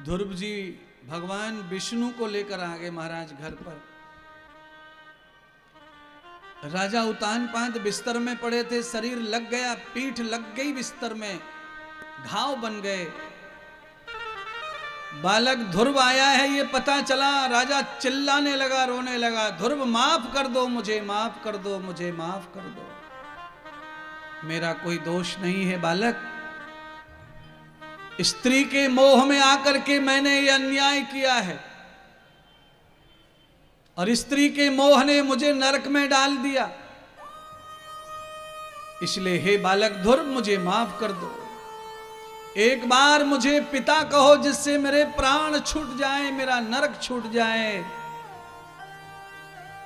ध्रुव जी भगवान विष्णु को लेकर आ गए महाराज घर पर। राजा उतानपाद बिस्तर में पड़े थे, शरीर लग गया, पीठ लग गई बिस्तर में, घाव बन गए। बालक ध्रुव आया है ये पता चला, राजा चिल्लाने लगा, रोने लगा, ध्रुव माफ कर दो मुझे, माफ कर दो मुझे, माफ कर दो, मेरा कोई दोष नहीं है बालक, स्त्री के मोह में आकर के मैंने ये अन्याय किया है और स्त्री के मोह ने मुझे नरक में डाल दिया, इसलिए हे बालक ध्रुव मुझे माफ कर दो, एक बार मुझे पिता कहो जिससे मेरे प्राण छूट जाए, मेरा नरक छूट जाए।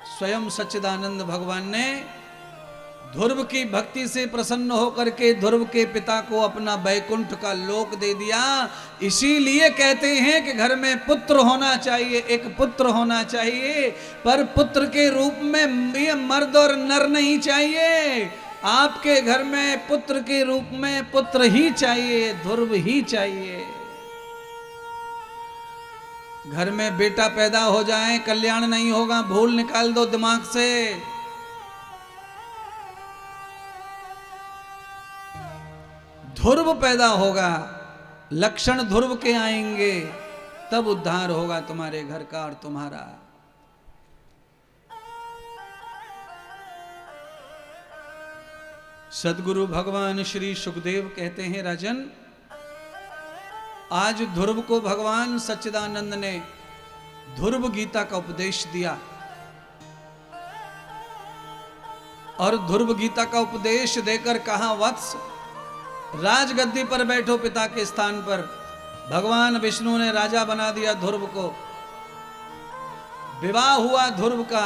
स्वयं सच्चिदानंद भगवान ने ध्रुव की भक्ति से प्रसन्न होकर के ध्रुव के पिता को अपना बैकुंठ का लोक दे दिया। इसीलिए कहते हैं कि घर में पुत्र होना चाहिए, एक पुत्र होना चाहिए, पर पुत्र के रूप में ये मर्द और नर नहीं चाहिए, आपके घर में पुत्र के रूप में पुत्र ही चाहिए, ध्रुव ही चाहिए। घर में बेटा पैदा हो जाए कल्याण नहीं होगा, भूल निकाल दो दिमाग से। ध्रुव पैदा होगा, लक्षण ध्रुव के आएंगे, तब उद्धार होगा तुम्हारे घर का और तुम्हारा। सदगुरु भगवान श्री सुखदेव कहते हैं राजन, आज ध्रुव को भगवान सच्चिदानंद ने ध्रुव गीता का उपदेश दिया और ध्रुव गीता का उपदेश देकर कहा, वत्स राजगद्दी पर बैठो पिता के स्थान पर। भगवान विष्णु ने राजा बना दिया ध्रुव को, विवाह हुआ ध्रुव का,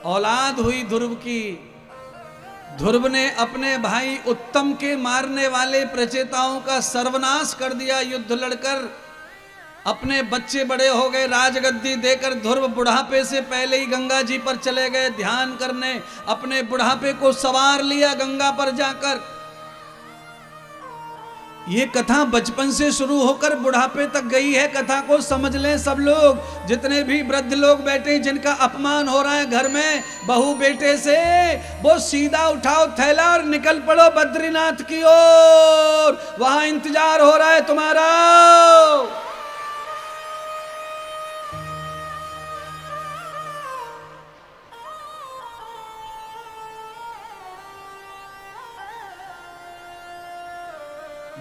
औलाद हुई ध्रुव की। ध्रुव ने अपने भाई उत्तम के मारने वाले प्रचेताओं का सर्वनाश कर दिया युद्ध लड़कर, अपने बच्चे बड़े हो गए, राजगद्दी देकर ध्रुव बुढ़ापे से पहले ही गंगा जी पर चले गए ध्यान करने, अपने बुढ़ापे को सवार लिया गंगा पर जाकर। ये कथा बचपन से शुरू होकर बुढ़ापे तक गई है, कथा को समझ लें सब लोग, जितने भी वृद्ध लोग बैठे जिनका अपमान हो रहा है घर में बहू बेटे से, वो सीधा उठाओ थैला और निकल पड़ो बद्रीनाथ की ओर, वहां इंतजार हो रहा है तुम्हारा।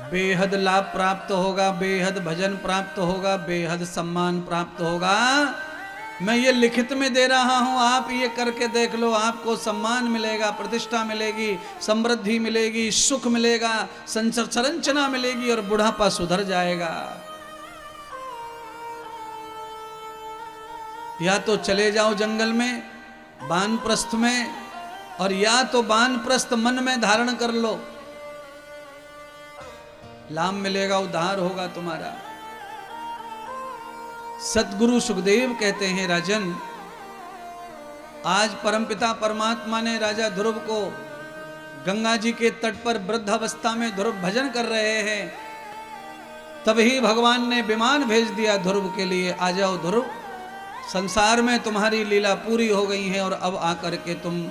बेहद लाभ प्राप्त होगा, बेहद भजन प्राप्त होगा, बेहद सम्मान प्राप्त होगा। मैं ये लिखित में दे रहा हूं, आप ये करके देख लो, आपको सम्मान मिलेगा, प्रतिष्ठा मिलेगी, समृद्धि मिलेगी, सुख मिलेगा, संरचना मिलेगी और बुढ़ापा सुधर जाएगा। या तो चले जाओ जंगल में वानप्रस्थ में, और या तो वानप्रस्थ मन में धारण कर लो, लाभ मिलेगा, उद्धार होगा तुम्हारा। सतगुरु सुखदेव कहते हैं राजन, आज परमपिता परमात्मा ने राजा ध्रुव को गंगा जी के तट पर वृद्ध अवस्था में ध्रुव भजन कर रहे हैं, तभी भगवान ने विमान भेज दिया ध्रुव के लिए, आ जाओ ध्रुव, संसार में तुम्हारी लीला पूरी हो गई है और अब आकर के तुम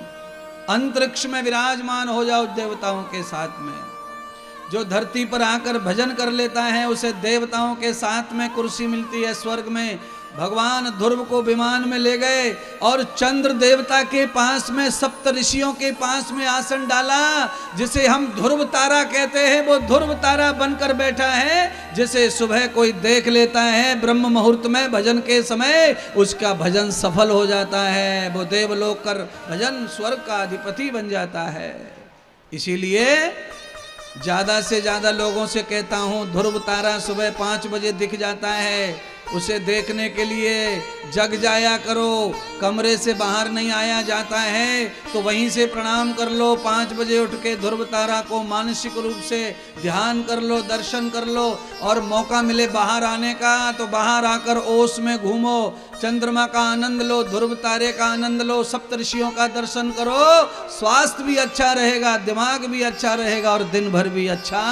अंतरिक्ष में विराजमान हो जाओ देवताओं के साथ में। जो धरती पर आकर भजन कर लेता है उसे देवताओं के साथ में कुर्सी मिलती है स्वर्ग में। भगवान ध्रुव को विमान में ले गए और चंद्र देवता के पास में, सप्त ऋषियों के पास में आसन डाला, जिसे हम ध्रुव तारा कहते हैं। वो ध्रुव तारा बनकर बैठा है, जिसे सुबह कोई देख लेता है ब्रह्म मुहूर्त में भजन के समय, उसका भजन सफल हो जाता है, वो देवलोक कर भजन स्वर्ग का अधिपति बन जाता है। इसीलिए ज्यादा से ज्यादा लोगों से कहता हूं, ध्रुव तारा सुबह 5 बजे दिख जाता है, उसे देखने के लिए जग जाया करो, कमरे से बाहर नहीं आया जाता है तो वहीं से प्रणाम कर लो, 5 बजे उठ के ध्रुव तारा को मानसिक रूप से ध्यान कर लो, दर्शन कर लो, और मौका मिले बाहर आने का तो बाहर आकर ओस में घूमो, चंद्रमा का आनंद लो, ध्रुव तारे का आनंद लो, सप्तऋषियों का दर्शन करो, स्वास्थ्य भी अच्छा रहेगा, दिमाग भी अच्छा रहेगा और दिन भर भी अच्छा